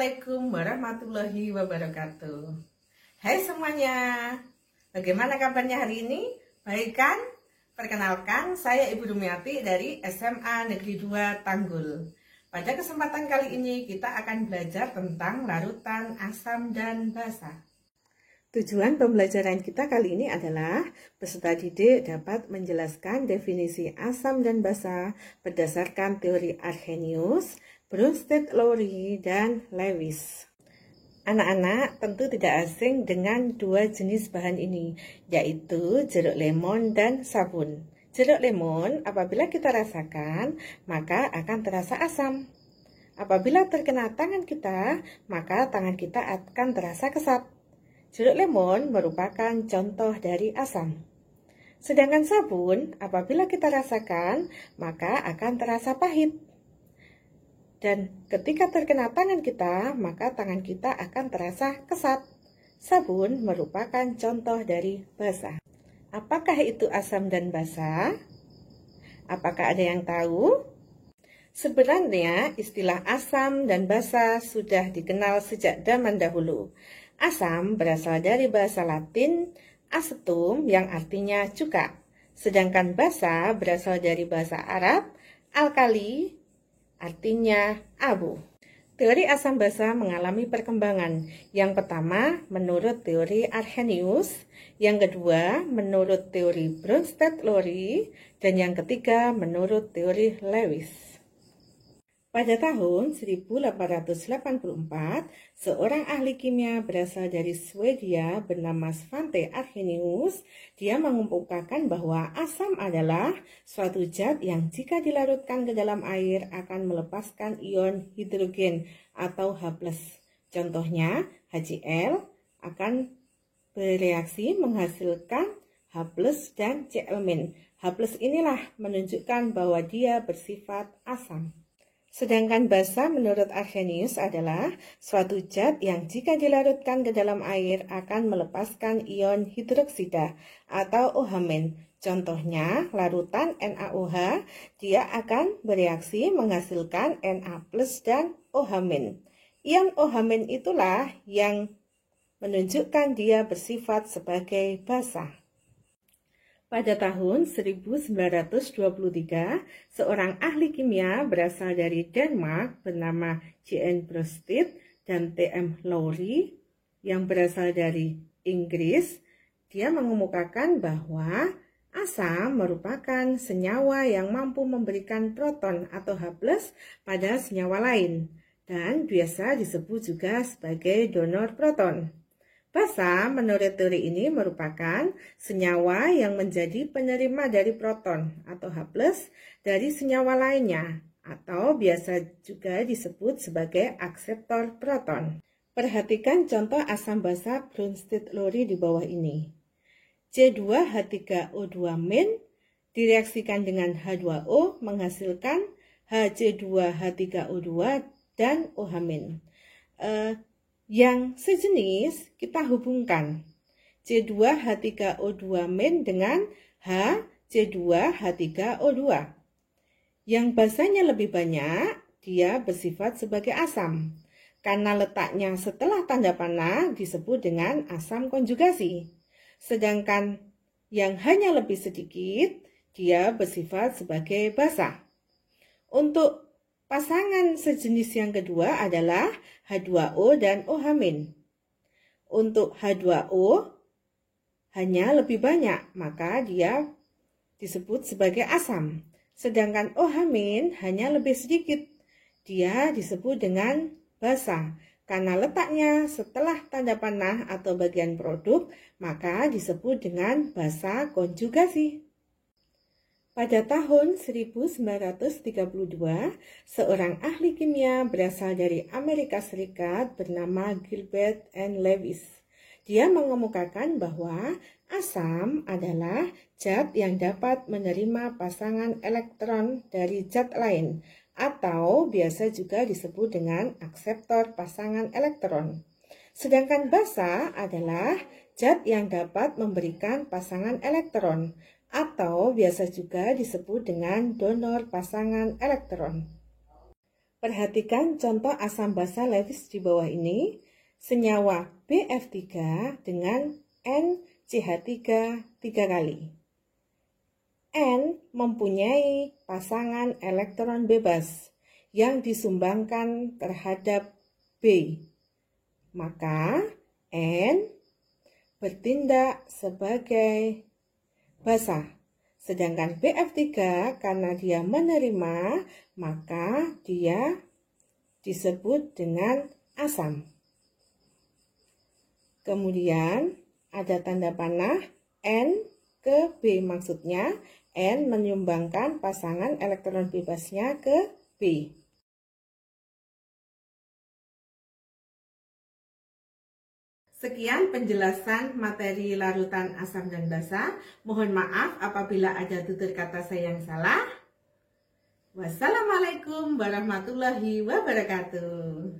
Assalamualaikum warahmatullahi wabarakatuh. Hai semuanya, bagaimana kabarnya hari ini? Baik kan? Perkenalkan, saya Ibu Rumiati dari SMA Negeri 2 Tanggul. Pada kesempatan kali ini kita akan belajar tentang larutan asam dan basa. Tujuan pembelajaran kita kali ini adalah peserta didik dapat menjelaskan definisi asam dan basa berdasarkan teori Arrhenius, Bronsted-Lowry, dan Lewis. Anak-anak tentu tidak asing dengan dua jenis bahan ini, yaitu jeruk lemon dan sabun. Jeruk lemon apabila kita rasakan, maka akan terasa asam. Apabila terkena tangan kita, maka tangan kita akan terasa kesat. Jeruk lemon merupakan contoh dari asam. Sedangkan sabun, apabila kita rasakan, maka akan terasa pahit. Dan ketika terkena tangan kita, maka tangan kita akan terasa kesat. Sabun merupakan contoh dari basa. Apakah itu asam dan basa? Apakah ada yang tahu? Sebenarnya istilah asam dan basa sudah dikenal sejak zaman dahulu. Asam berasal dari bahasa Latin acetum yang artinya cuka. Sedangkan basa berasal dari bahasa Arab alkali, artinya abu. Teori asam basa mengalami perkembangan. Yang pertama menurut teori Arrhenius, yang kedua menurut teori Bronsted-Lowry, dan yang ketiga menurut teori Lewis. Pada tahun 1884, seorang ahli kimia berasal dari Swedia bernama Svante Arrhenius, dia mengemukakan bahwa asam adalah suatu zat yang jika dilarutkan ke dalam air akan melepaskan ion hidrogen atau H+. Contohnya, HCl akan bereaksi menghasilkan H+ dan Cl-. H+ inilah menunjukkan bahwa dia bersifat asam. Sedangkan basa menurut Arrhenius adalah suatu zat yang jika dilarutkan ke dalam air akan melepaskan ion hidroksida atau OH-. Contohnya, larutan NaOH, dia akan bereaksi menghasilkan Na+ dan OH-. Ion OH- itulah yang menunjukkan dia bersifat sebagai basa. Pada tahun 1923, seorang ahli kimia berasal dari Denmark bernama J.N. Bronsted dan T.M. Lowry yang berasal dari Inggris, dia mengemukakan bahwa asam merupakan senyawa yang mampu memberikan proton atau H+ pada senyawa lain dan biasa disebut juga sebagai donor proton. Basa menurut teori ini merupakan senyawa yang menjadi penerima dari proton atau H+ dari senyawa lainnya atau biasa juga disebut sebagai akseptor proton. Perhatikan contoh asam basa Bronsted-Lowry di bawah ini. C2H3O2- direaksikan dengan H2O menghasilkan HC2H3O2 dan OH-. Yang sejenis kita hubungkan C2H3O2- dengan HC2H3O2. Yang basanya lebih banyak, dia bersifat sebagai asam. Karena letaknya setelah tanda panah disebut dengan asam konjugasi. Sedangkan yang hanya lebih sedikit, dia bersifat sebagai basa. Untuk pasangan sejenis yang kedua adalah H2O dan OH-. Untuk H2O hanya lebih banyak, maka dia disebut sebagai asam. Sedangkan OH- hanya lebih sedikit, dia disebut dengan basa. Karena letaknya setelah tanda panah atau bagian produk, maka disebut dengan basa konjugasi. Pada tahun 1932, seorang ahli kimia berasal dari Amerika Serikat bernama Gilbert and Lewis. Dia mengemukakan bahwa asam adalah zat yang dapat menerima pasangan elektron dari zat lain atau biasa juga disebut dengan akseptor pasangan elektron. Sedangkan basa adalah zat yang dapat memberikan pasangan elektron atau biasa juga disebut dengan donor pasangan elektron. Perhatikan contoh asam basa Lewis di bawah ini. Senyawa BF3 dengan NCH3 3 kali. N mempunyai pasangan elektron bebas yang disumbangkan terhadap B. Maka N bertindak sebagai basa. Sedangkan BF3 karena dia menerima, maka dia disebut dengan asam. Kemudian ada tanda panah N ke B, maksudnya N menyumbangkan pasangan elektron bebasnya ke B. Sekian penjelasan materi larutan asam dan basa. Mohon maaf apabila ada tutur kata saya yang salah. Wassalamualaikum warahmatullahi wabarakatuh.